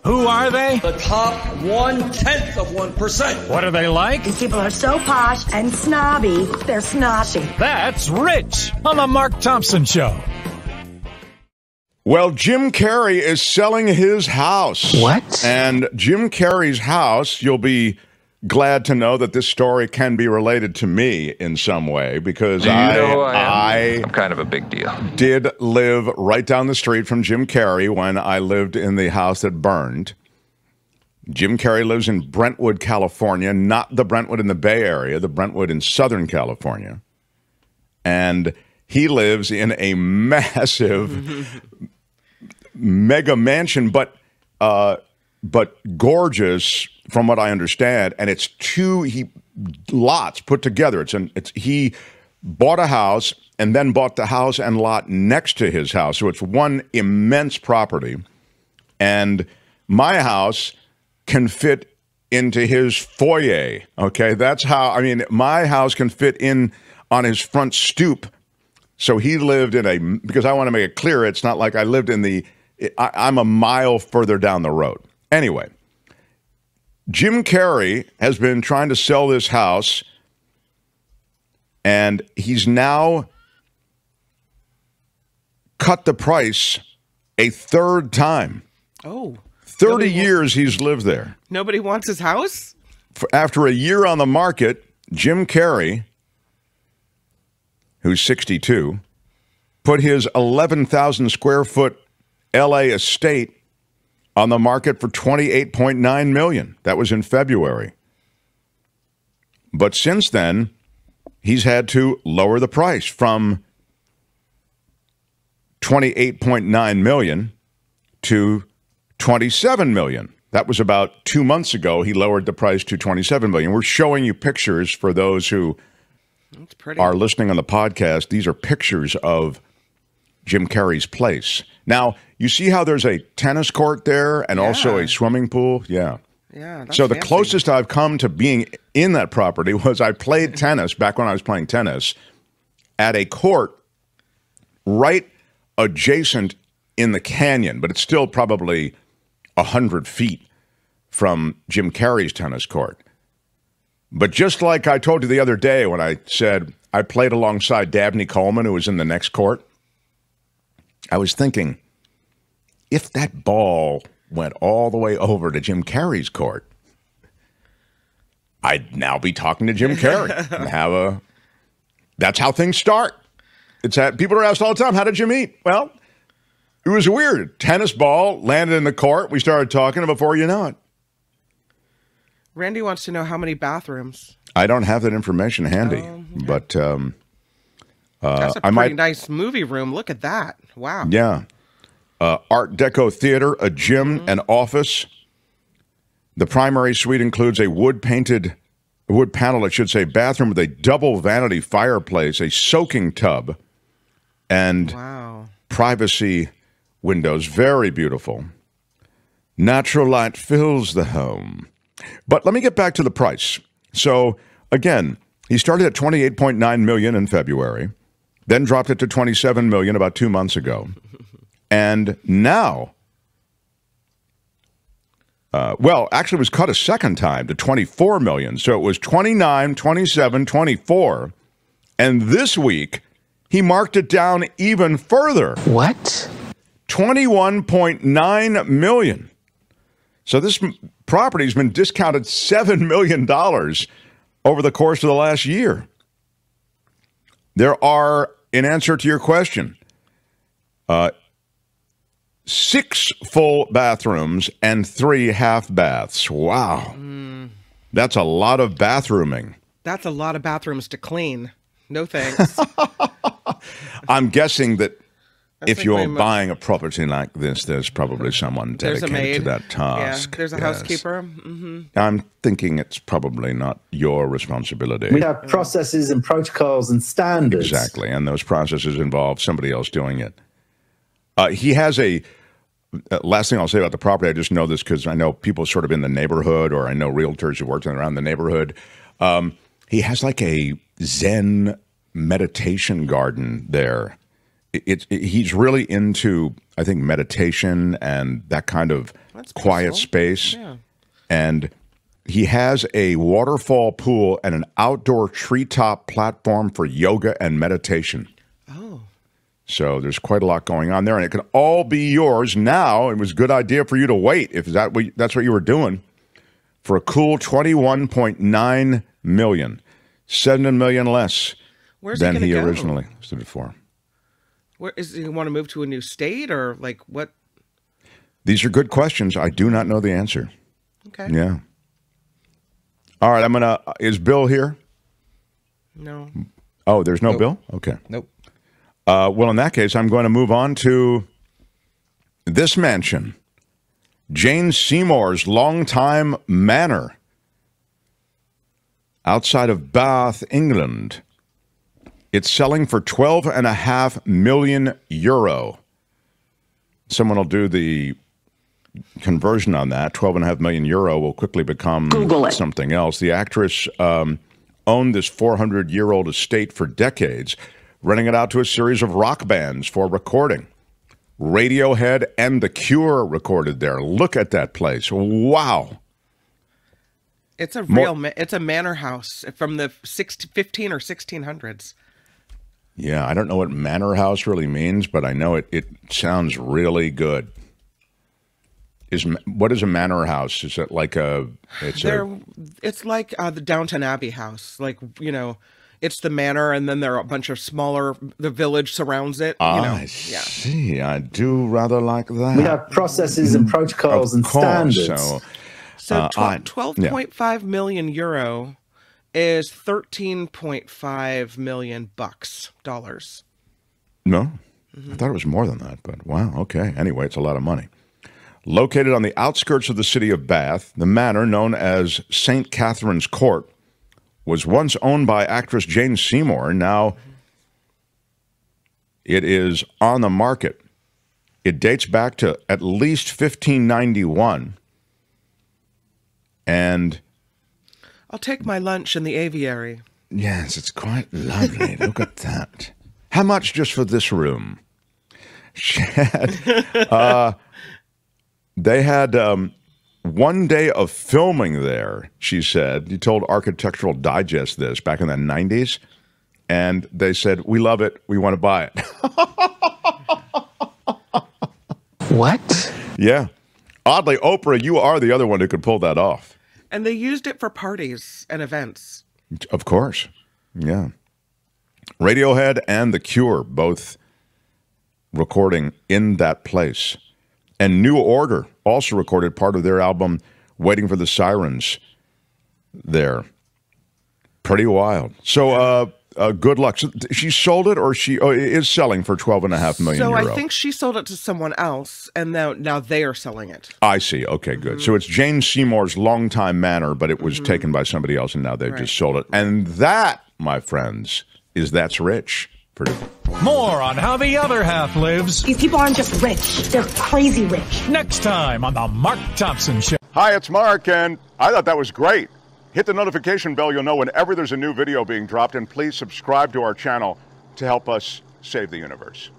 Who are they? The top 1/10%. What are they like? These people are so posh and snobby, they're snotty. That's Rich on the Mark Thompson Show. Well, Jim Carrey is selling his house. What? And Jim Carrey's house, you'll be glad to know that this story can be related to me in some way because I'm kind of a big deal. Did live right down the street from Jim Carrey when I lived in the house that burned. Jim Carrey lives in Brentwood, California, not the Brentwood in the Bay Area, the Brentwood in Southern California. And he lives in a massive mega mansion, but gorgeous from what I understand. And it's two lots put together. He bought a house and then bought the house and lot next to his house. So it's one immense property. And my house can fit into his foyer. Okay, that's how, I mean, my house can fit in on his front stoop. So he lived in because I want to make it clear, it's not like I lived I'm a mile further down the road. Anyway, Jim Carrey has been trying to sell this house, and he's now cut the price a third time. Oh. 30 years he's lived there. Nobody wants his house? After a year on the market, Jim Carrey, who's 62, put his 11,000 square foot L.A. estate on the market for $28.9 million. That was in February. But since then, he's had to lower the price from $28.9 million to $27 million. That was about 2 months ago. He lowered the price to $27 million. We're showing you pictures for those who are listening on the podcast. These are pictures of Jim Carrey's place. Now, you see how there's a tennis court there and also a swimming pool? Yeah. Yeah. So the closest I've come to being in that property was I played tennis back when I was playing tennis at a court right adjacent in the canyon, but it's still probably 100 feet from Jim Carrey's tennis court. But just like I told you the other day when I said I played alongside Dabney Coleman, who was in the next court, I was thinking, if that ball went all the way over to Jim Carrey's court, I'd now be talking to Jim Carrey and that's how things start. People are asked all the time, how did you meet? Well, it was weird. Tennis ball landed in the court. We started talking, and before you know it. Randy wants to know how many bathrooms. I don't have that information handy, but that's a pretty nice movie room. Look at that. Wow. Yeah. Art Deco theater, a gym, an office. The primary suite includes a wood panel, I should say, bathroom with a double vanity fireplace, a soaking tub, and privacy windows. Very beautiful. Natural light fills the home. But let me get back to the price. So, again, he started at $28.9 million in February, then dropped it to $27 million about 2 months ago. And now, actually it was cut a second time to $24 million. So it was 29, 27, 24. And this week, he marked it down even further. What? $21.9 million. So this property's been discounted $7 million over the course of the last year. There are, in answer to your question, 6 full bathrooms and 3 half baths. Wow. That's a lot of bathrooming. That's a lot of bathrooms to clean. No thanks. I'm guessing that if you're buying a property like this, there's probably someone dedicated to that task. Yeah, there's a housekeeper. I'm thinking it's probably not your responsibility. We have processes and protocols and standards. Exactly, and those processes involve somebody else doing it. He has last thing I'll say about the property, I just know this because I know people sort of in the neighborhood, or I know realtors who work around the neighborhood. He has like a Zen meditation garden there. He's really into, I think, meditation and that kind of quiet space. Yeah. And he has a waterfall pool and an outdoor treetop platform for yoga and meditation. Oh. So there's quite a lot going on there, and it can all be yours now. It was a good idea for you to wait, if that's what you were doing, for a cool $21.9 million, $7 million less than he originally stood it for. Where is he want to move to a new state, or like what? These are good questions. I do not know the answer. Okay. Yeah. All right, is Bill here? No. Oh, there's no Bill? Okay. Nope. Well, in that case, I'm going to move on to this mansion. Jane Seymour's longtime manor outside of Bath, England. It's selling for €12.5 million. Someone will do the conversion on that. €12.5 million will quickly become something else. The actress owned this 400-year-old estate for decades, renting it out to a series of rock bands for recording. Radiohead and The Cure recorded there. Look at that place. Wow. It's a real it's a manor house from the 15 or 1600s. Yeah, I don't know what manor house really means, but I know it sounds really good. What is a manor house? Is it like it's like the Downton Abbey house. Like, it's the manor, and then there are a bunch of smaller, the village surrounds it. I see. I do rather like that. We have processes and protocols and standards. So 12.5 million euro is $13.5 million dollars. No, I thought it was more than that, but wow. Okay. Anyway, it's a lot of money. Located on the outskirts of the city of Bath, the manor, known as St. Catherine's Court, was once owned by actress Jane Seymour. Now it is on the market. It dates back to at least 1591. And I'll take my lunch in the aviary. Yes, it's quite lovely. Look at that. How much just for this room? They had 1 day of filming there, she said. You told Architectural Digest this back in the 90s. And they said, we love it. We want to buy it. What? Yeah. Oddly, Oprah, you are the other one who could pull that off. And they used it for parties and events. Of course. Yeah. Radiohead and The Cure both recording in that place. And New Order also recorded part of their album, Waiting for the Sirens, there. Pretty wild. So, good luck. So she sold it, or she is selling for €12.5 million. So I think she sold it to someone else, and now they are selling it. I see. Okay, good. So it's Jane Seymour's longtime manor, but it was taken by somebody else, and now they've just sold it. And that, my friends, is That's Rich. More on how the other half lives. These people aren't just rich, they're crazy rich. Next time on the Mark Thompson Show. Hi, it's Mark, and I thought that was great. Hit the notification bell. You'll know whenever there's a new video being dropped, and please subscribe to our channel to help us save the universe.